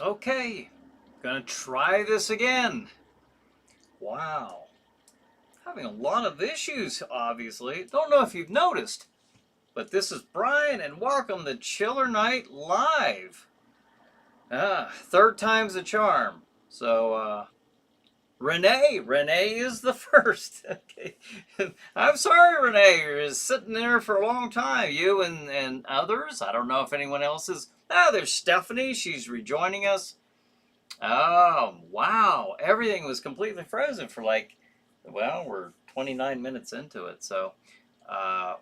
Okay, gonna try this again. Wow. Having a lot of issues, obviously. Don't know if you've noticed, but this is Brian, and welcome to Chiller Night Live. Third time's a charm. So, Renee is the first. Okay. I'm sorry, Renee, you're sitting there for a long time. You and others. I don't know if anyone else is. There's Stephanie. She's rejoining us. Oh, wow. Everything was completely frozen for we're 29 minutes into it. So, wow.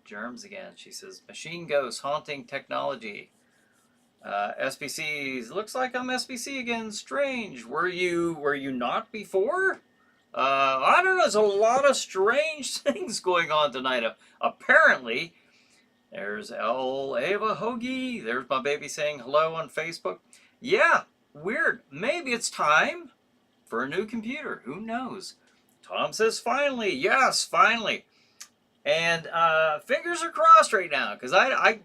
Germs again. She says, machine ghosts haunting technology. SBCs. Looks like I'm SBC again. Strange. Were you not before? I don't know. There's a lot of strange things going on tonight. Apparently, there's Ava Hoagie. There's my baby saying hello on Facebook. Yeah, weird. Maybe it's time for a new computer. Who knows? Tom says finally. Yes, finally. And fingers are crossed right now because I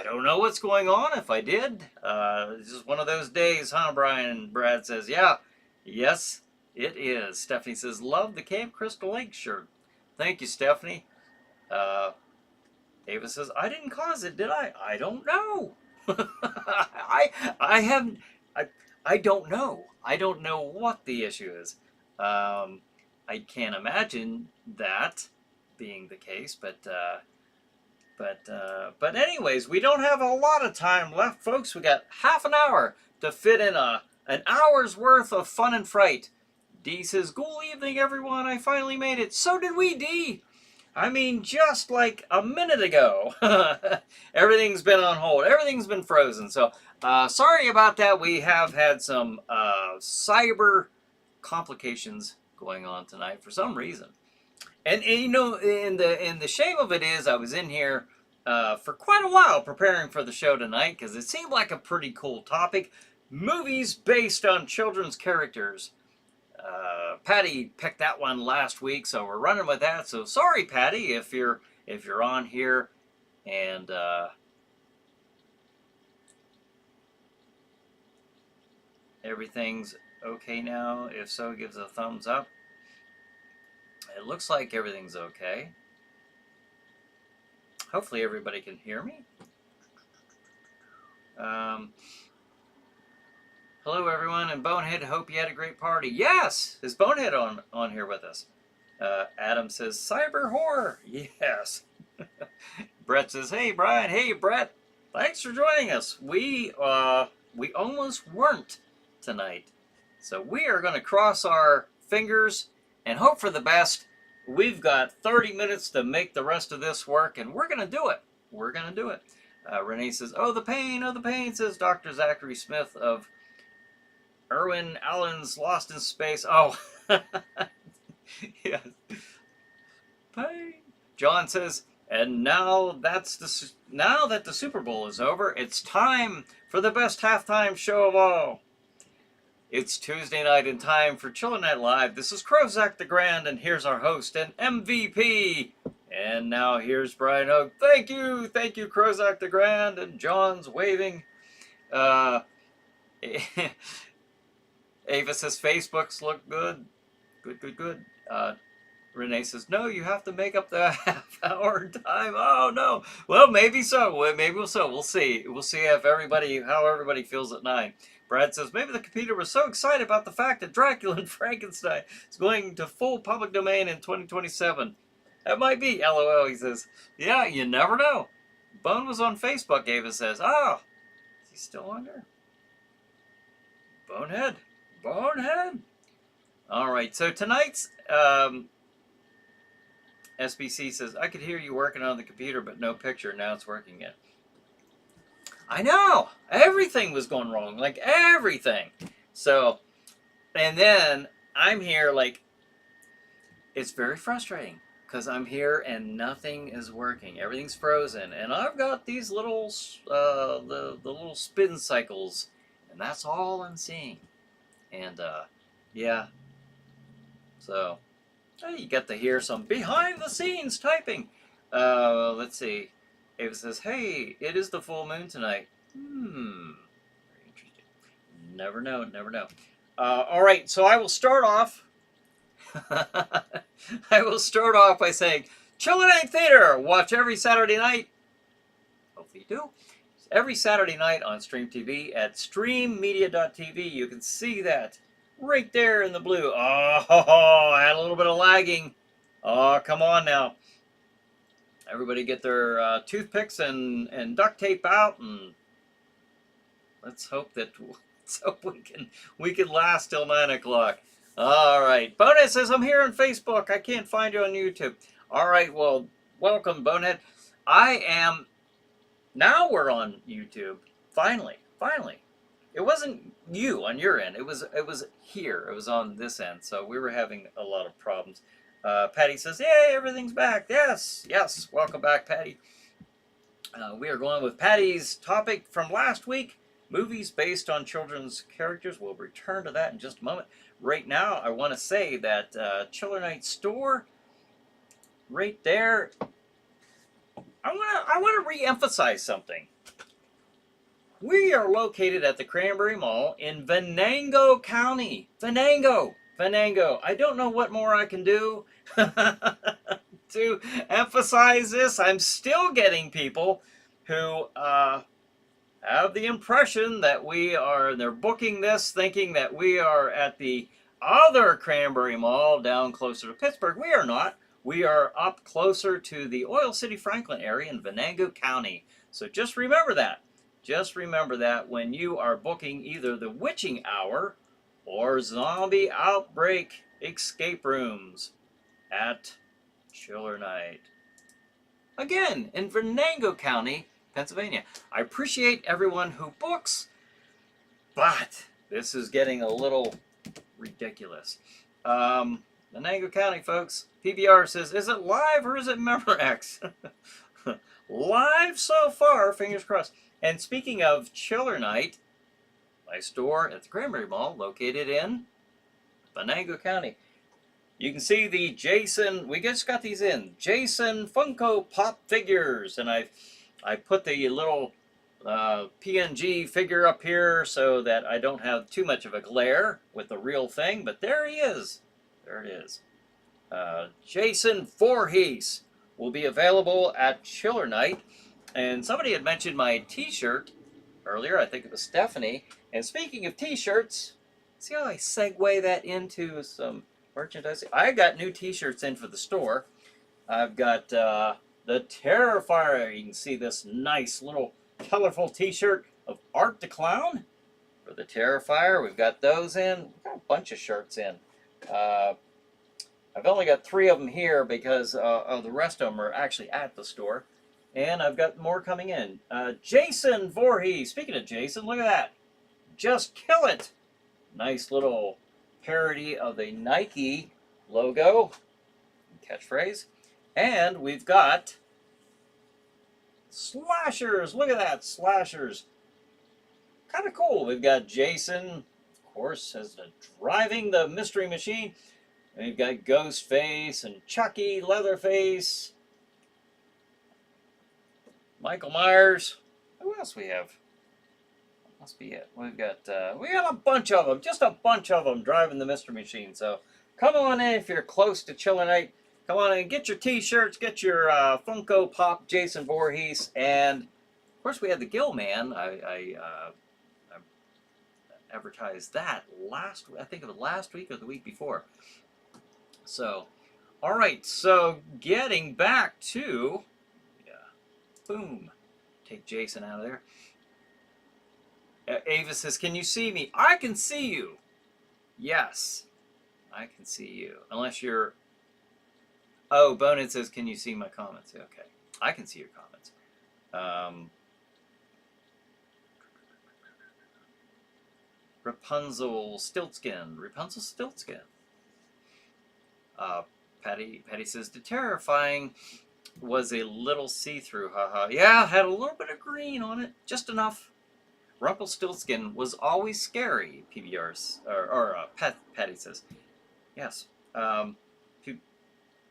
don't know what's going on if I did. It's just one of those days, huh, Brian? Brad says, yeah. Yes, it is. Stephanie says, love the Camp Crystal Lake shirt. Thank you, Stephanie. Ava says, I didn't cause it, did I? I don't know. I don't know. I don't know what the issue is. I can't imagine that being the case, but anyways, we don't have a lot of time left, folks. We got half an hour to fit in an hour's worth of fun and fright. Dee says, good evening, everyone. I finally made it. So did we, Dee. I mean, just like a minute ago. Everything's been on hold. Everything's been frozen. So, sorry about that. We have had some cyber complications going on tonight for some reason. And you know, and the shame of it is I was in here for quite a while preparing for the show tonight because it seemed like a pretty cool topic. Movies based on children's characters. Patty picked that one last week, so we're running with that. So sorry, Patty, if you're on here and everything's okay now. If so, gives a thumbs up. It looks like everything's okay. Hopefully everybody can hear me. Hello everyone, and Bonehead, hope you had a great party. Yes! Is Bonehead on here with us? Adam says, cyber horror. Yes. Brett says, hey Brian, hey Brett. Thanks for joining us. We almost weren't tonight. So we are going to cross our fingers and hope for the best. We've got 30 minutes to make the rest of this work, and we're going to do it. We're going to do it. Renee says, oh, the pain, says Dr. Zachary Smith of Irwin Allen's Lost in Space. Oh, yes. Pain. John says, and now that the Super Bowl is over, it's time for the best halftime show of all. It's Tuesday night and time for Chiller Night Live. This is Crozak the Grand, and here's our host and MVP. And now here's Bryan Hogue. Thank you, Crozak the Grand, and John's waving. Ava says Facebooks look good. Good. Renee says, no, you have to make up the half-hour time. Oh, no. Well, maybe so. We'll see. We'll see how everybody feels at 9. Brad says, maybe the computer was so excited about the fact that Dracula and Frankenstein is going to full public domain in 2027. That might be. LOL, he says. Yeah, you never know. Bone was on Facebook, Ava says. Oh, is he still on there? Bonehead. All right, so tonight's SBC says, I could hear you working on the computer, but no picture. Now it's working again. I know. Everything was going wrong. Like, everything. So, and then I'm here, like, it's very frustrating because I'm here and nothing is working. Everything's frozen. And I've got these little, the little spin cycles, and that's all I'm seeing. And, yeah. So, you get to hear some behind-the-scenes typing. Let's see. Ava says, hey, it is the full moon tonight. Very Never know, never know. All right, so I will start off. I will start off by saying, Chiller Night Theater. Watch every Saturday night. Hopefully you do. Every Saturday night on Stream TV at streammedia.tv. You can see that right there in the blue. Oh, I had a little bit of lagging. Oh, come on now. Everybody get their toothpicks and duct tape out, and let's hope we can last till 9 o'clock. All right. Bonehead says, I'm here on Facebook. I can't find you on YouTube. All right. Well, welcome, Bonehead. Now we're on YouTube. Finally. It wasn't you on your end. It was here. It was on this end. So we were having a lot of problems. Patty says, yay, everything's back. Yes. Welcome back, Patty. We are going with Patty's topic from last week. Movies based on children's characters. We'll return to that in just a moment. Right now, I want to say that Chiller Night store, right there, I want to re-emphasize something. We are located at the Cranberry Mall in Venango County. Venango. I don't know what more I can do to emphasize this. I'm still getting people who have the impression that they're booking this thinking that we are at the other Cranberry Mall down closer to Pittsburgh. We are not. We are up closer to the Oil City Franklin area in Venango County. So just remember that. Just remember that when you are booking either the Witching Hour or Zombie Outbreak escape rooms at Chiller Night. Again, in Venango County, Pennsylvania. I appreciate everyone who books, but this is getting a little ridiculous. Venango County, folks. PBR says, is it live or is it Memorex? Live so far, fingers crossed. And speaking of Chiller Night, my store at the Cranberry Mall, located in Venango County. You can see the Jason, we just got these in, Jason Funko Pop figures. And I put the little PNG figure up here so that I don't have too much of a glare with the real thing. But there he is. There it is. Jason Voorhees will be available at Chiller Night. And somebody had mentioned my t-shirt earlier. I think it was Stephanie. And speaking of t-shirts, see how I segue that into some merchandise? I got new t-shirts in for the store. I've got the Terrifier. You can see this nice little colorful t-shirt of Art the Clown for the Terrifier. We've got those in. We've got a bunch of shirts in. I've only got 3 of them here because the rest of them are actually at the store. And I've got more coming in. Jason Voorhees. Speaking of Jason, look at that. Just kill it. Nice little parody of the Nike logo. Catchphrase. And we've got slashers. Look at that. Slashers. Kind of cool. We've got Jason, of course, as driving the Mystery Machine. And we've got Ghostface and Chucky, Leatherface, Michael Myers. Who else we have? That must be it. We got a bunch of them, just a bunch of them driving the Mystery Machine. So come on in if you're close to Chiller Night. Come on in, get your t-shirts, get your Funko Pop Jason Voorhees, and of course we had the Gill Man. I advertised that I think it was last week or the week before. So, all right. So getting back to, boom, take Jason out of there. Ava says, can you see me? I can see you. Yes, I can see you. Unless you're... Oh, Bonehead says, can you see my comments? Okay, I can see your comments. Rapunzel Stiltskin. Patty says, the Terrifying was a little see-through, haha. Yeah, had a little bit of green on it, just enough. Rumpelstiltskin was always scary, Patty says. Yes.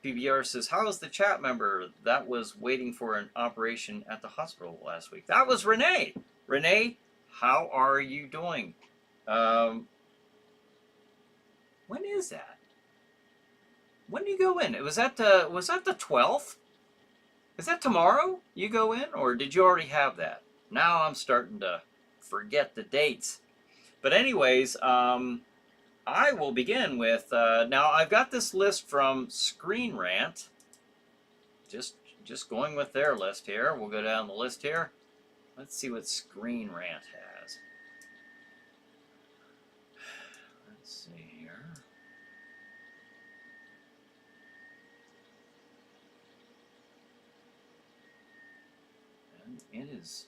PBR says, how is the chat member that was waiting for an operation at the hospital last week? That was Renee. Renee, how are you doing? Um, when is that? When do you go in? Was that the 12th? Is that tomorrow you go in, or did you already have that? Now I'm starting to forget the dates. But anyways, I will begin with, now I've got this list from Screen Rant. Just going with their list here. We'll go down the list here. Let's see what Screen Rant has. Let's see here. And it is...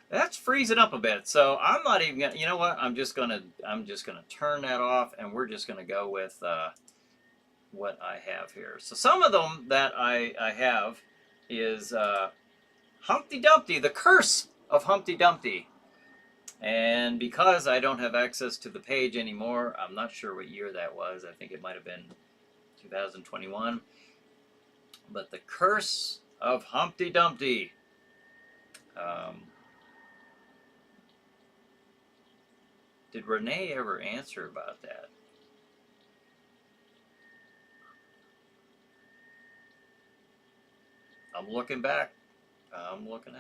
That's freezing up a bit, so I'm not even gonna. You know what? I'm just gonna turn that off, and we're just gonna go with what I have here. So some of them that I have is Humpty Dumpty, The Curse of Humpty Dumpty, and because I don't have access to the page anymore, I'm not sure what year that was. I think it might have been 2021. But The Curse of Humpty Dumpty. Did Renee ever answer about that? I'm looking back. I'm looking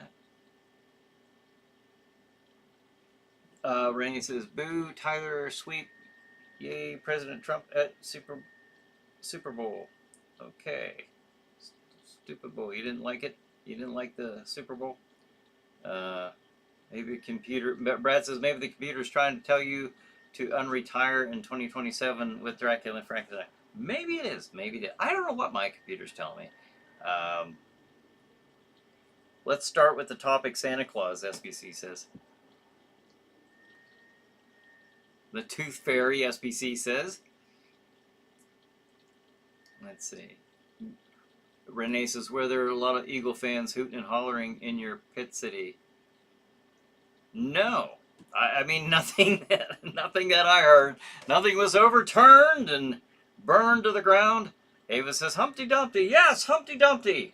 at. Renee says, "Boo, Tyler sweep, yay, President Trump at Super Bowl." Okay, stupid Bowl. You didn't like it? You didn't like the Super Bowl? Maybe a computer. Brad says maybe the computer's trying to tell you to unretire in 2027 with Dracula and Frankenstein. Maybe it is. Maybe it is. I don't know what my computer's telling me. Let's start with the topic Santa Claus, SBC says. The Tooth Fairy, SBC says. Let's see. Renee says, were there a lot of Eagle fans hooting and hollering in your pit city? No. I mean, nothing that I heard. Nothing was overturned and burned to the ground. Ava says, Humpty Dumpty. Yes, Humpty Dumpty.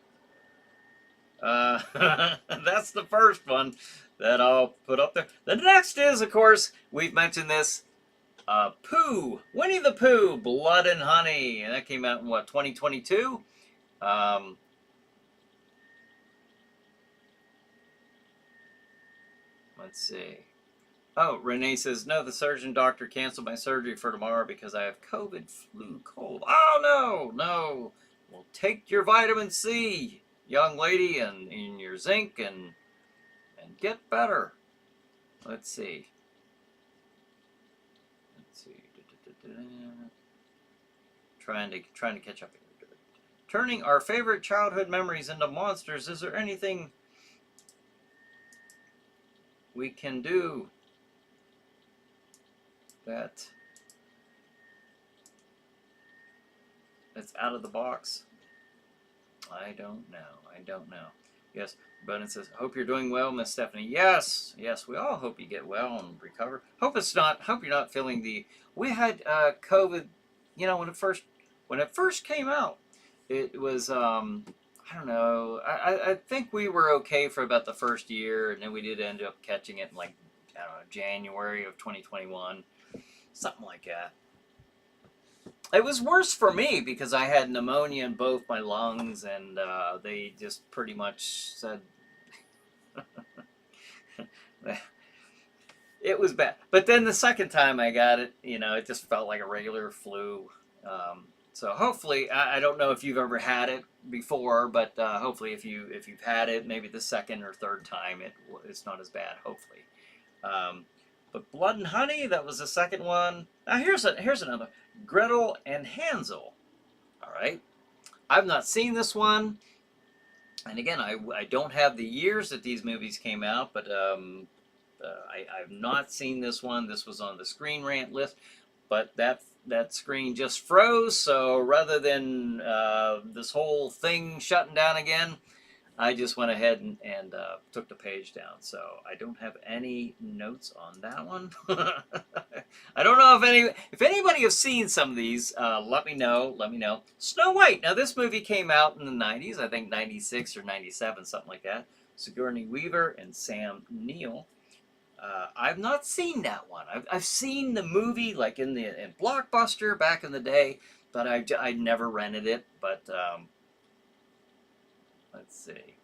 That's the first one that I'll put up there. The next is, of course, we've mentioned this, Pooh. Winnie the Pooh, Blood and Honey. And that came out in, what, 2022? Let's see. Oh, Renee says, no, the surgeon doctor canceled my surgery for tomorrow because I have COVID, flu, cold. Oh, no. Well, take your vitamin C, young lady, and your zinc, and get better. Let's see. Trying to catch up here. Turning our favorite childhood memories into monsters. Is there anything we can do that's out of the box? I don't know. Yes, Brennan says, hope you're doing well, Miss Stephanie. Yes, we all hope you get well and recover. Hope you're not feeling the, we had COVID, you know, when it first came out, it was, I don't know, I think we were okay for about the first year, and then we did end up catching it in, like, I don't know, January of 2021, something like that. It was worse for me because I had pneumonia in both my lungs, and they just pretty much said it was bad. But then the second time I got it, you know, it just felt like a regular flu. So hopefully, I don't know if you've ever had it before, but hopefully if you've had it, maybe the second or third time, it's not as bad, hopefully. But Blood and Honey, that was the second one. Now here's another. Gretel and Hansel. All right. I've not seen this one. And again, I don't have the years that these movies came out, but I've not seen this one. This was on the Screen Rant list, but that screen just froze. So rather than this whole thing shutting down again, I just went ahead and took the page down. So I don't have any notes on that one. I don't know if anybody has seen some of these. Let me know. Snow White. Now this movie came out in the 90s. I think 96 or 97, something like that. Sigourney Weaver and Sam Neill. I've not seen that one. I've seen the movie like in Blockbuster back in the day, but I never rented it. But let's see.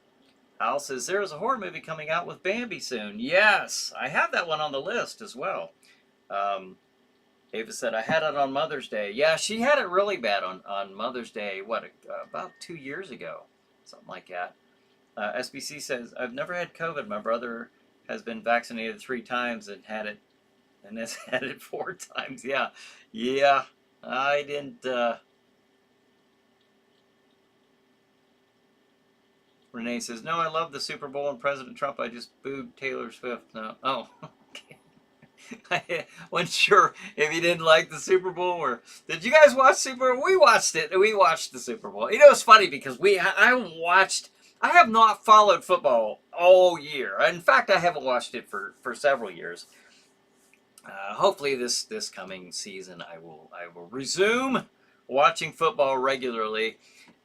Al says there is a horror movie coming out with Bambi soon. Yes, I have that one on the list as well. Um, Ava said I had it on Mother's Day. Yeah, she had it really bad on Mother's Day. What about 2 years ago, something like that. SBC says I've never had COVID. My brother has been vaccinated 3 times and had it, and has had it 4 times. Yeah, yeah. I didn't. Renee says no. I love the Super Bowl and President Trump. I just booed Taylor Swift. No. Oh. Okay. I wasn't sure if you didn't like the Super Bowl or did you guys watch Super Bowl? We watched it. We watched the Super Bowl. You know, it's funny because I have not followed football all year. In fact, I haven't watched it for several years. Hopefully this coming season I will resume watching football regularly.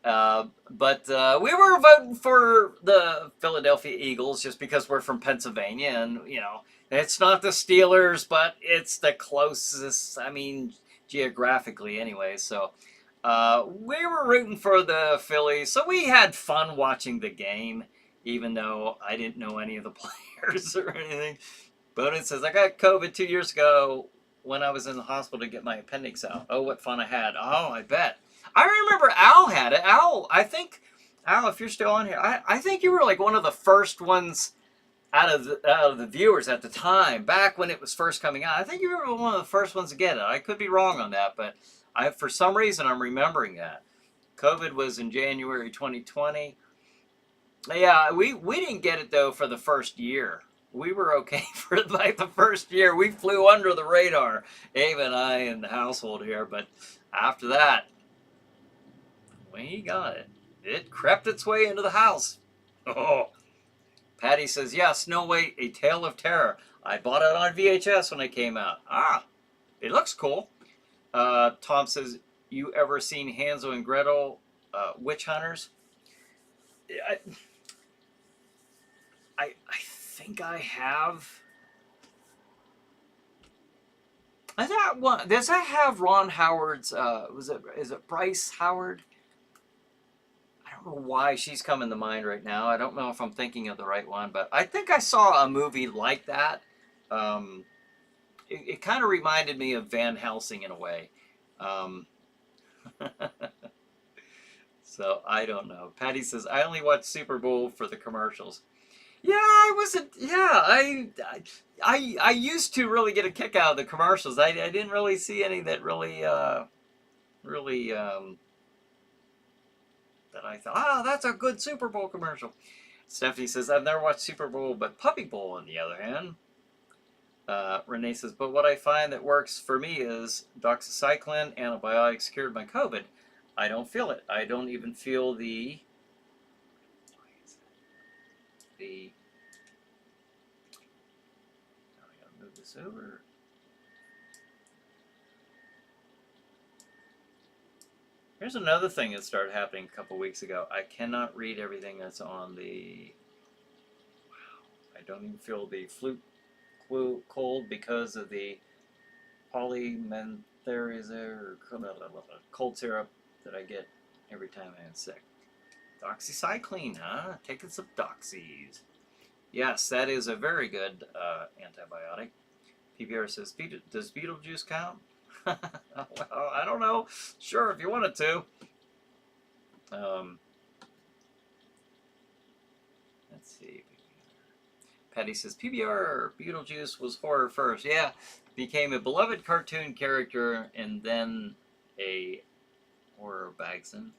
But we were voting for the Philadelphia Eagles just because we're from Pennsylvania, and you know it's not the Steelers, but it's the closest. I mean, geographically, anyway. So we were rooting for the Phillies, so we had fun watching the game, even though I didn't know any of the players or anything. But it says I got COVID 2 years ago when I was in the hospital to get my appendix out. Oh, what fun I had! Oh, I bet. I remember Al had it. Al, I think, Al, if you're still on here, I think you were like one of the first ones out of the viewers at the time, back when it was first coming out. I think you were one of the first ones to get it. I could be wrong on that, but for some reason I'm remembering that. COVID was in January 2020. Yeah, we didn't get it though for the first year. We were okay for like the first year. We flew under the radar, Ava and I in the household here, but after that, we got it. It crept its way into the house. Oh. Patty says, yeah, Snow White, A Tale of Terror. I bought it on VHS when it came out. Ah, it looks cool. Tom says, you ever seen Hansel and Gretel, Witch Hunters? I think I have. Does that have Ron Howard's, is it Bryce Howard? I don't know why she's coming to mind right now. I don't know if I'm thinking of the right one, but I think I saw a movie like that. It kind of reminded me of Van Helsing in a way. So I don't know. Patty says, I only watch Super Bowl for the commercials. Yeah, I wasn't. Yeah, I used to really get a kick out of the commercials. I didn't really see any that really that I thought, oh, that's a good Super Bowl commercial. Stephanie says, I've never watched Super Bowl, but Puppy Bowl, on the other hand. Renee says, but what I find that works for me is doxycycline, antibiotics cured my COVID. I don't feel it. I don't even feel the I gotta move this over. Here's another thing that started happening a couple weeks ago. I cannot read everything that's on the... Wow. I don't even feel the flu cold because of the polymentherizer or cold syrup that I get every time I'm sick. Doxycycline, huh? Taking some doxies. Yes, that is a very good antibiotic. PBR says, does Beetlejuice count? Well, I don't know. Sure, if you wanted to. Let's see. Patty says, PBR Beetlejuice was horror first. Yeah, became a beloved cartoon character and then a horror Bagson.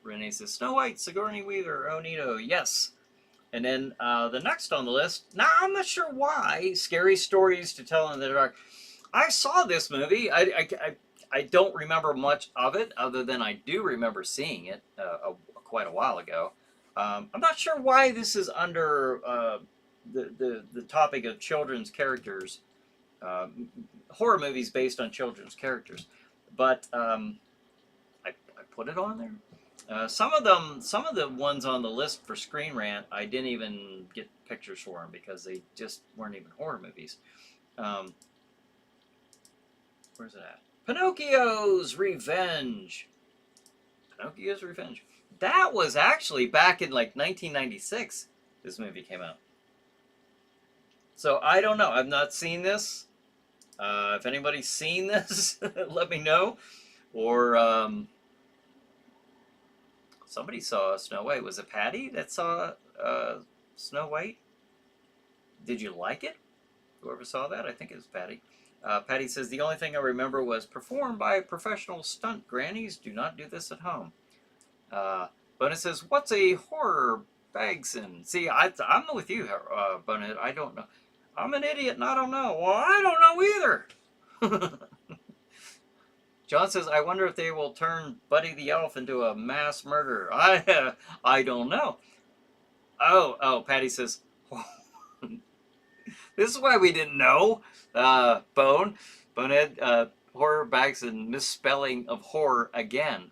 Renee says, Snow White, Sigourney Weaver, Onito. Yes. And then the next on the list, now I'm not sure why, Scary Stories to Tell in the Dark. I saw this movie. I don't remember much of it, other than I do remember seeing it quite a while ago. I'm not sure why this is under the topic of children's characters, horror movies based on children's characters. But I put it on there. Some of the ones on the list for Screen Rant, I didn't even get pictures for them because they just weren't even horror movies. Um, where's it at? Pinocchio's Revenge. Pinocchio's Revenge. That was actually back in like 1996. This movie came out. So I don't know. I've not seen this. If anybody's seen this, let me know. Or somebody saw Snow White. Was it Patty that saw Snow White? Did you like it? Whoever saw that, I think it was Patty. Patty says, the only thing I remember was performed by professional stunt grannies. Do not do this at home. Bonus says, what's a horror Bagson? See, I'm with you, Bonus. I don't know. I'm an idiot and I don't know. Well, I don't know either. John says, I wonder if they will turn Buddy the Elf into a mass murderer. I don't know. Oh, Patty says, this is why we didn't know. Bonehead, horror bags and misspelling of horror again.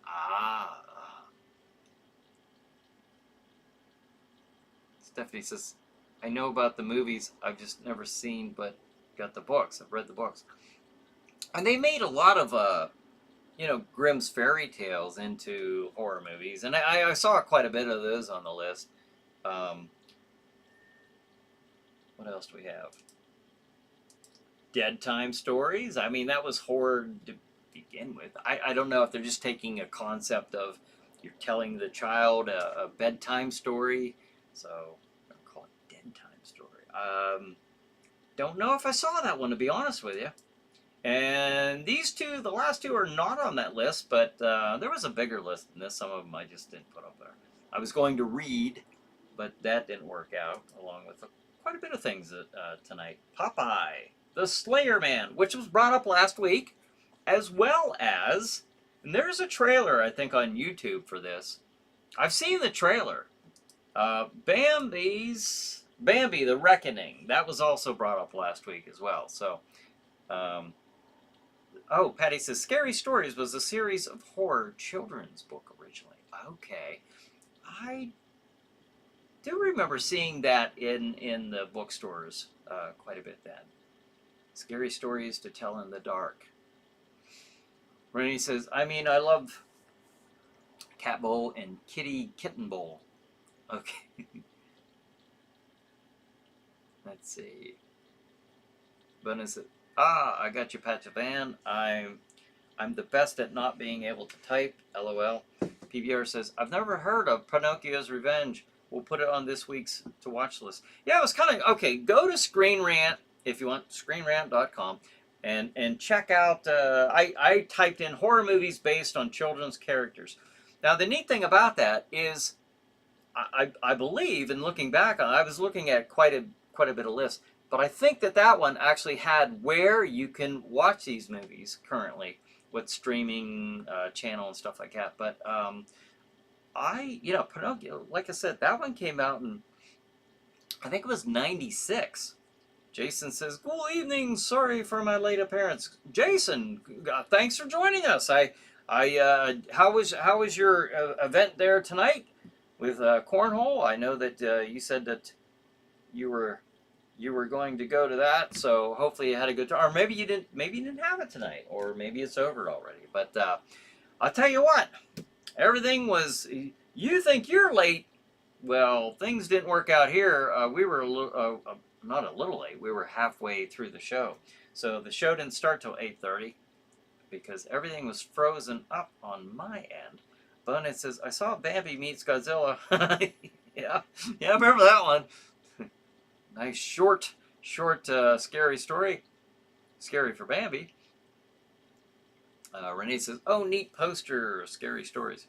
Stephanie says, I know about the movies. I've just never seen, but got the books. I've read the books. And they made a lot of, Grimm's fairy tales into horror movies. And I saw quite a bit of those on the list. What else do we have? Dead Time Stories. I mean, that was horror to begin with. I don't know if they're just taking a concept of you're telling the child a bedtime story. So, I'm going to call it Dead Time Story. Don't know if I saw that one, to be honest with you. And these two, the last two, are not on that list, but there was a bigger list than this. Some of them I just didn't put up there. I was going to read, but that didn't work out, along with quite a bit of things tonight. Popeye, the Slayer Man, which was brought up last week, as well as, and there's a trailer, I think, on YouTube for this. I've seen the trailer. Bambi, The Reckoning. That was also brought up last week as well. So, Patty says, Scary Stories was a series of horror children's book originally. Okay. I do remember seeing that in the bookstores quite a bit then. Scary Stories to Tell in the Dark. Rennie says, I love Cat Bowl and Kitten Bowl. Okay. Let's see. Bonus says, I got you, Pat Van. I'm the best at not being able to type. LOL. PBR says, I've never heard of Pinocchio's Revenge. We'll put it on this week's to watch list. Yeah, it was kind of, okay, go to Screen Rant if you want, screenrant.com, and check out, I typed in horror movies based on children's characters. Now, the neat thing about that is, I believe, in looking back on it, I was looking at quite a bit of lists, but I think that one actually had where you can watch these movies currently with streaming channel and stuff like that. But Pinocchio, like I said, that one came out in, I think it was 96. Jason says, good evening, sorry for my late appearance. Jason, thanks for joining us. How was your event there tonight with Cornhole? I know that you said that you were going to go to that, so hopefully you had a good time. Or maybe you didn't have it tonight, or maybe it's over already. But I'll tell you what, everything was, you think you're late, well, things didn't work out here. We were not a little late, we were halfway through the show. So the show didn't start till 8:30 because everything was frozen up on my end. But it says, I saw Bambi Meets Godzilla. Yeah, I remember that one. Nice short, scary story. Scary for Bambi. Renee says, oh, neat poster, Scary Stories.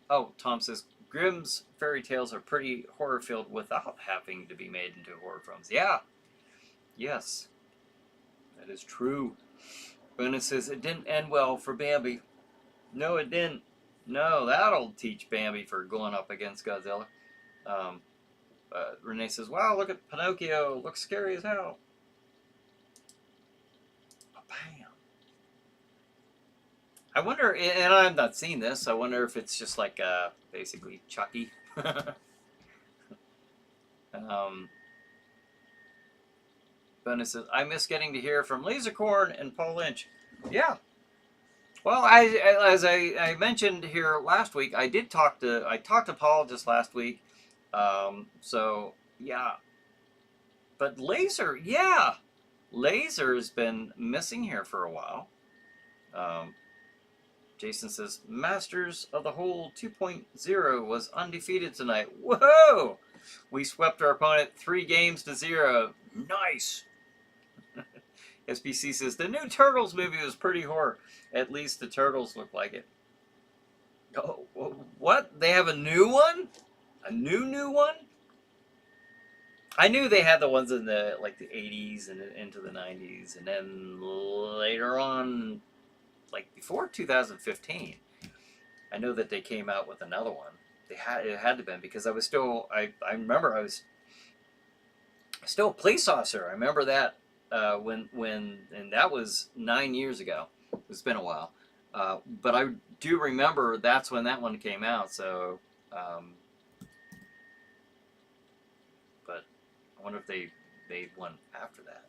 Tom says, Grimm's fairy tales are pretty horror-filled without having to be made into horror films. Yeah. Yes. That is true. Brenna says, it didn't end well for Bambi. No, it didn't. No, that'll teach Bambi for going up against Godzilla. Renee says, wow, look at Pinocchio. Looks scary as hell. Bam. I wonder, and I've not seen this. I wonder if it's just like basically Chucky. um, Bonus says, I miss getting to hear from Lasercorn and Paul Lynch. Yeah. Well, as I mentioned here last week, I talked to Paul just last week. So yeah, but Laser's been missing here for a while. Jason says, Masters of the Hole 2.0 was undefeated tonight. Whoa! We swept our opponent 3-0. Nice. SBC says, the new Turtles movie was pretty horror. At least the Turtles look like it. Oh, what? They have a new one? A new one? I knew they had the ones in the 80s and into the 90s, and then later on, like before 2015, I know that they came out with another one. It had to have been, because I remember I was still a police officer. I remember that and that was 9 years ago. It's been a while, but I do remember that's when that one came out. So, but I wonder if they made one after that.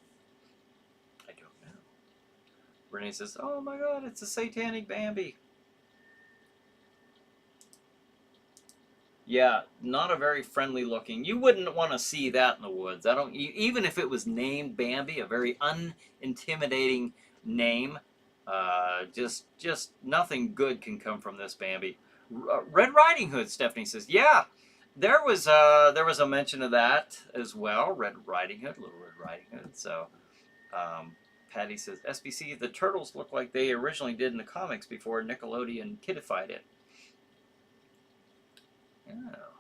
I don't know. Renee says, "Oh my God, it's a satanic Bambi." Yeah, not a very friendly looking. You wouldn't want to see that in the woods. Even if it was named Bambi, a very unintimidating name. Just nothing good can come from this Bambi. Red Riding Hood, Stephanie says, yeah, there was a mention of that as well. Red Riding Hood, Little Red Riding Hood. So, Patty says, SBC, the turtles look like they originally did in the comics before Nickelodeon kidified it. Oh,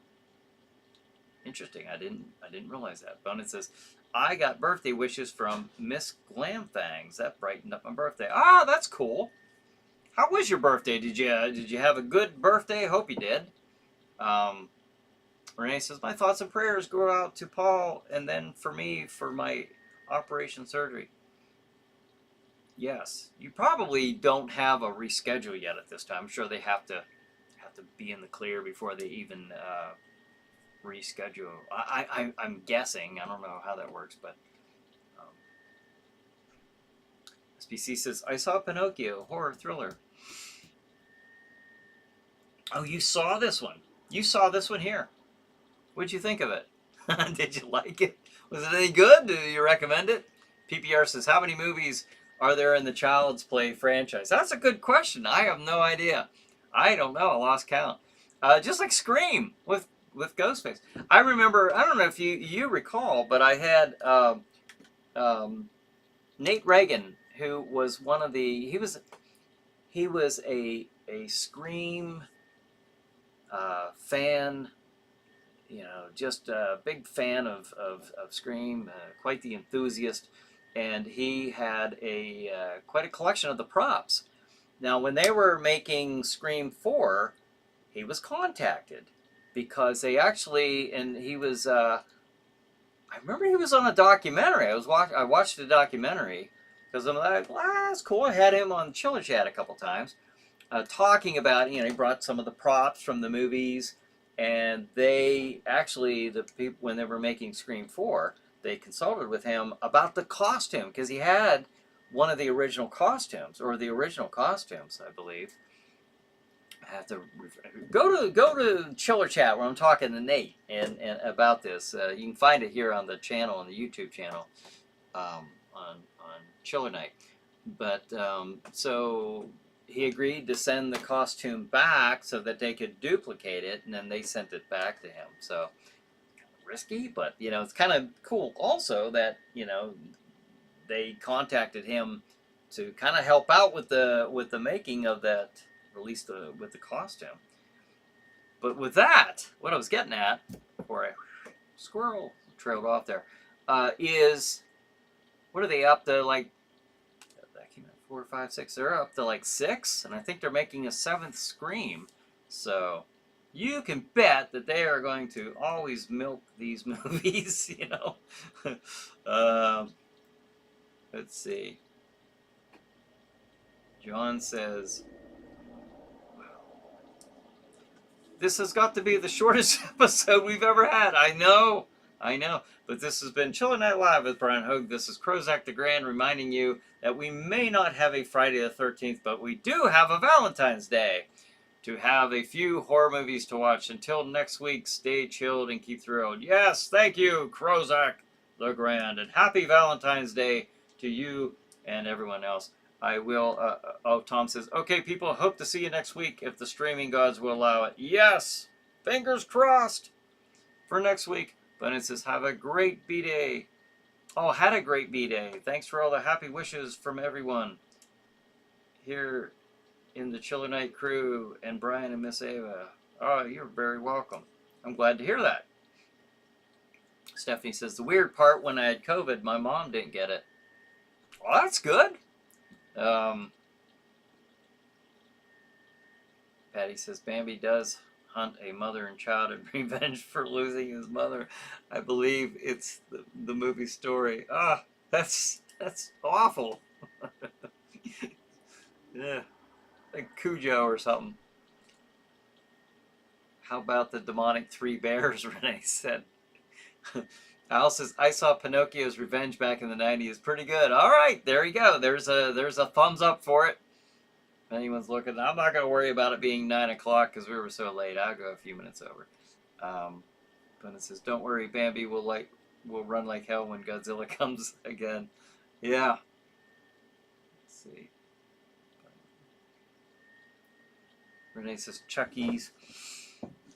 interesting. I didn't realize that. Bonin says, I got birthday wishes from Miss Glamfangs. That brightened up my birthday. Ah, that's cool. How was your birthday? Did you have a good birthday? Hope you did. Renee says, my thoughts and prayers go out to Paul and then for me for my operation surgery. Yes, you probably don't have a reschedule yet at this time. I'm sure they have to be in the clear before they even reschedule. I'm guessing. I don't know how that works, but SBC says, I saw Pinocchio, horror thriller. Oh, you saw this one. You saw this one here. What'd you think of it? Did you like it? Was it any good? Do you recommend it? PPR says, how many movies are there in the Child's Play franchise? That's a good question. I have no idea. I don't know. I lost count. Just like Scream with Ghostface. I remember, I don't know if you recall, but I had Nate Reagan, who was one of the, he was a Scream fan, just a big fan of Scream, quite the enthusiast, and he had quite a collection of the props. Now, when they were making Scream 4, he was contacted because they actually, and he was, I remember he was on a documentary. I watched the documentary because I'm like, well, that's cool. I had him on Chiller Chat a couple times talking about, he brought some of the props from the movies, and they actually, the people, when they were making Scream 4, they consulted with him about the costume because he had one of the original costumes, or the original costumes, I believe. I have to go to Chiller Chat where I'm talking to Nate and about this. You can find it here on the channel, on the YouTube channel, on Chiller Night. But so he agreed to send the costume back so that they could duplicate it, and then they sent it back to him. So kind of risky, but it's kind of cool also that they contacted him to kind of help out with the making of that, or at least with the costume. But with that, what I was getting at, before I squirrel trailed off there, is what are they up to, like, that came out 4, 5, 6, they're up to like 6, and I think they're making a 7th Scream. So you can bet that they are going to always milk these movies, Let's see. John says, This has got to be the shortest episode we've ever had. I know. But this has been Chiller Night Live with Bryan Hogue. This is Crozak the Grand reminding you that we may not have a Friday the 13th, but we do have a Valentine's Day to have a few horror movies to watch. Until next week, stay chilled and keep thrilled. Yes, thank you, Crozak the Grand. And happy Valentine's Day to you and everyone else. I will, Tom says, okay, people, hope to see you next week if the streaming gods will allow it. Yes, fingers crossed for next week. But it says, have a great B-Day. Oh, had a great B-Day. Thanks for all the happy wishes from everyone here in the Chiller Night crew and Brian and Miss Ava. Oh, you're very welcome. I'm glad to hear that. Stephanie says, the weird part, when I had COVID, my mom didn't get it. Well, that's good. Patty says, Bambi does hunt a mother and child in revenge for losing his mother. I believe it's the movie story. Ah, that's awful. Yeah, like Cujo or something. How about the demonic three bears, Renee said. Al says, I saw Pinocchio's Revenge back in the 90s. Pretty good. All right, there you go. There's a thumbs up for it. If anyone's looking, I'm not going to worry about it being 9 o'clock because we were so late. I'll go a few minutes over. But it says, don't worry, Bambi will run like hell when Godzilla comes again. Yeah. Let's see. Renee says, Chucky's.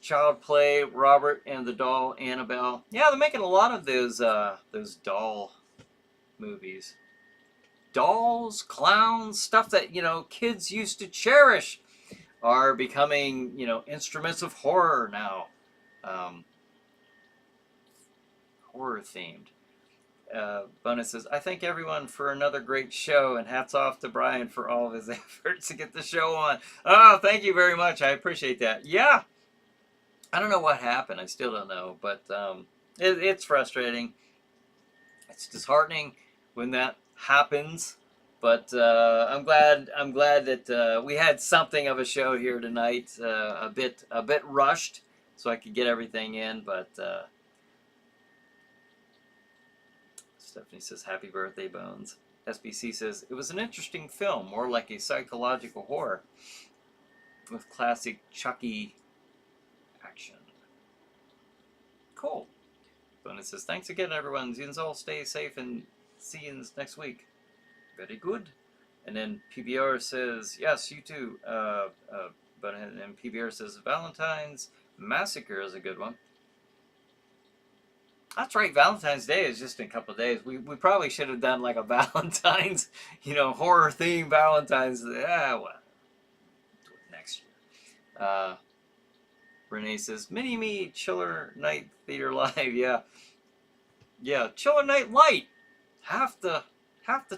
Child Play, Robert and the Doll, Annabelle. Yeah, they're making a lot of those doll movies. Dolls, clowns, stuff that, kids used to cherish are becoming, instruments of horror now. Horror themed. Bonus says, I thank everyone for another great show, and hats off to Brian for all of his efforts to get the show on. Oh, thank you very much. I appreciate that. Yeah. I don't know what happened. I still don't know, but it's frustrating. It's disheartening when that happens. But I'm glad that we had something of a show here tonight. A bit rushed, so I could get everything in. But Stephanie says, "Happy birthday, Bones." SBC says, "It was an interesting film, more like a psychological horror with classic Chucky action." Cool. Bonus says, "Thanks again, everyone. Zins all stay safe and see you next week." Very good. And then PBR says, "Yes, you too." But and PBR says, "Valentine's Massacre is a good one." That's right. Valentine's Day is just in a couple of days. We probably should have done like a Valentine's, horror theme Valentine's. Well, do it next year. Renee says, "Mini-Me Chiller Night Theater Live." Yeah, Chiller Night Light. Half the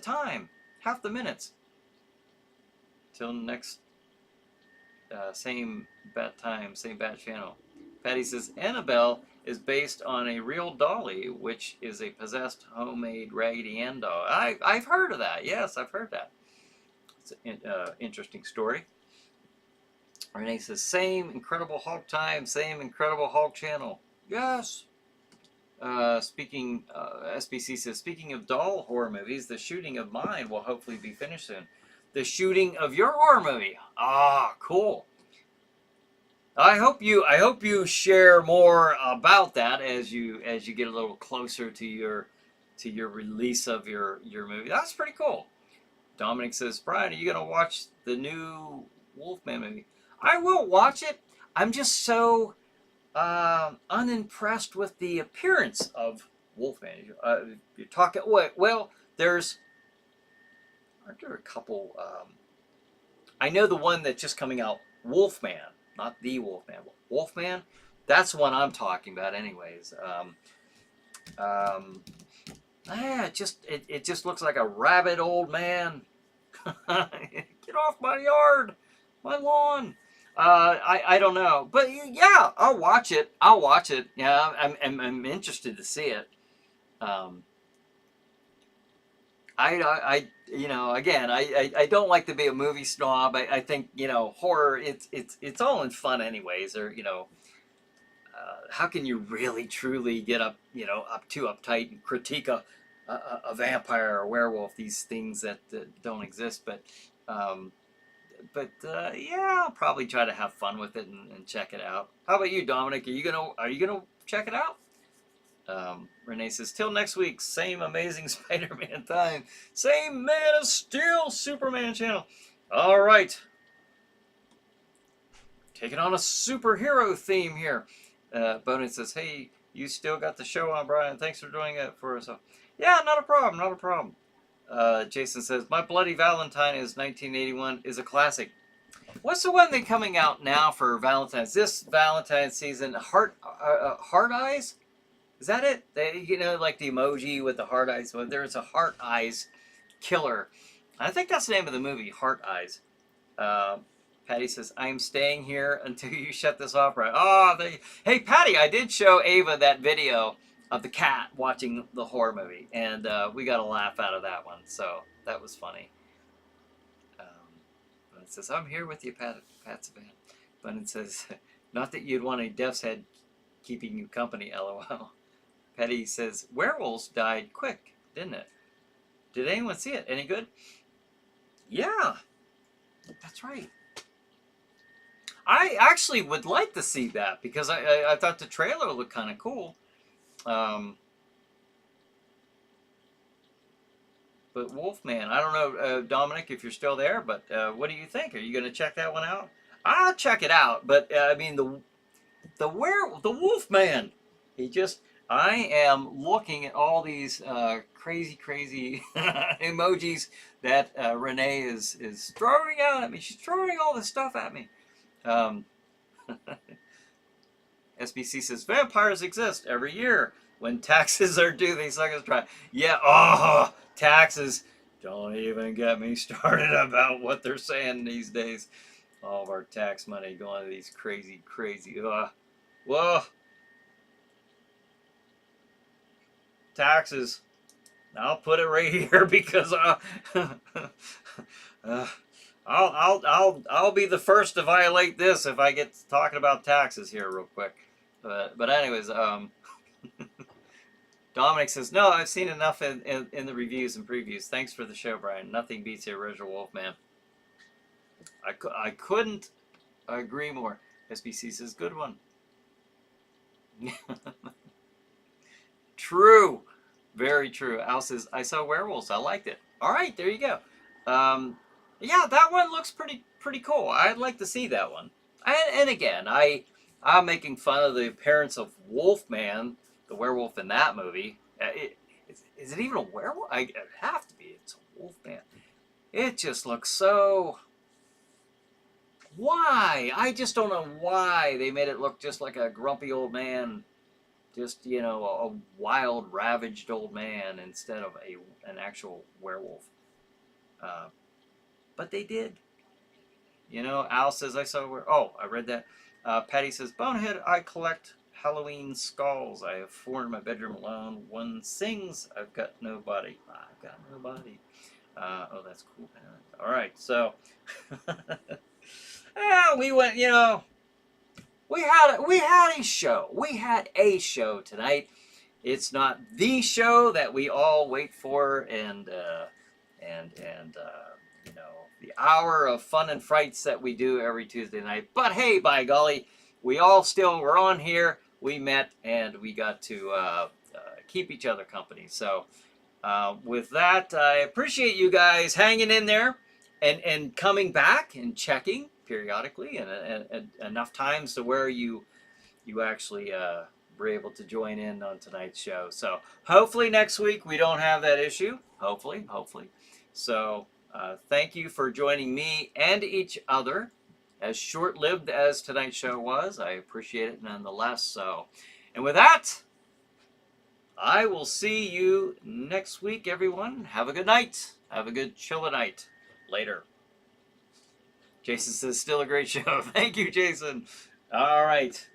time, half the minutes. Till next, same bat time, same bat channel. Patty says, "Annabelle is based on a real dolly, which is a possessed homemade Raggedy Ann doll." I've heard of that. Yes, I've heard that. It's an interesting story. Renee says, "Same Incredible Hulk time, same Incredible Hulk channel." Yes. SBC says, "Speaking of doll horror movies, the shooting of mine will hopefully be finished soon." The shooting of your horror movie. Ah, cool. I hope you share more about that as you get a little closer to your release of your movie. That's pretty cool. Dominic says, "Brian, are you gonna watch the new Wolfman movie?" I will watch it. I'm just so unimpressed with the appearance of Wolfman. You're talking. Well, aren't there a couple? I know the one that's just coming out, Wolfman. Not the Wolfman. Wolfman? That's the one I'm talking about anyways. It just looks like a rabid old man. Get off my yard, my lawn. I don't know. But yeah, I'll watch it. Yeah, I'm interested to see it. I you know, again, I don't like to be a movie snob. I think, you know, horror, it's all in fun anyways. Or, you know, how can you really truly get up, you know, up too uptight and critique a vampire or a werewolf? These things that don't exist. Um, yeah, I'll probably try to have fun with it and check it out. How about you, Dominic? Are you gonna check it out? Renee says, till next week, same amazing Spider-Man time, same Man of Steel Superman channel. All right, taking on a superhero theme here. Bonin says, hey, you still got the show on, Brian. Thanks for doing it for us. Yeah, not a problem, not a problem. Jason says, My Bloody Valentine is 1981 is a classic. What's the one that's coming out now for Valentine's? This Valentine's season, Heart Eyes? Is that it? You know, like the emoji with the heart eyes. Well, there's a Heart Eyes killer. I think that's the name of the movie, Heart Eyes. Patty says, I'm staying here until you shut this off, right? Oh, hey, Patty, I did show Ava that video of the cat watching the horror movie, and we got a laugh out of that one, so that was funny. But it says, I'm here with you, Pat Savan. But it says, not that you'd want a death's head keeping you company, LOL. Patty says, werewolves died quick, didn't it? Did anyone see it? Any good? Yeah, that's right. I actually would like to see that because I thought the trailer looked kind of cool. But Wolfman, I don't know, Dominic, if you're still there, but what do you think? Are you going to check that one out? I'll check it out, but I mean the Wolfman, I am looking at all these crazy emojis that Renee is throwing out at me. She's throwing all this stuff at me. SBC says, vampires exist every year. When taxes are due, they suck us dry. Yeah, oh, taxes. Don't even get me started about what they're saying these days. All of our tax money going to these crazy, whoa. Taxes. I'll put it right here because I'll be the first to violate this if I get talking about taxes here real quick. But anyways, Dominic says, no, I've seen enough in the reviews and previews. Thanks for the show, Brian. Nothing beats the original Wolfman. I couldn't agree more. SBC says, good one. True. Very true. Al says, I saw werewolves. I liked it. All right, there you go. Yeah, that one looks pretty cool. I'd like to see that one. And again, I'm making fun of the appearance of Wolfman, the werewolf in that movie. Is it even a werewolf? It have to be. It's a Wolfman. It just looks so... Why? I just don't know why they made it look just like a grumpy old man. Just, you know, a wild, ravaged old man instead of an actual werewolf. But they did. You know, Al says, I saw where... Oh, I read that. Patty says, Bonehead, I collect Halloween skulls. I have 4 in my bedroom alone. One sings, I've got nobody. I've got nobody. Oh, that's cool. All right, so... we went, you know... We had a show. We had a show tonight. It's not the show that we all wait for, and you know, the hour of fun and frights that we do every Tuesday night. But hey, by golly, we all still were on here. We met and we got to keep each other company. So with that, I appreciate you guys hanging in there and coming back and checking periodically and enough times to where you actually were able to join in on tonight's show. So hopefully next week we don't have that issue. Hopefully. So thank you for joining me and each other. As short-lived as tonight's show was, I appreciate it nonetheless. So, and with that, I will see you next week, everyone. Have a good night. Have a good chill night. Later. Jason says, still a great show. Thank you, Jason. All right.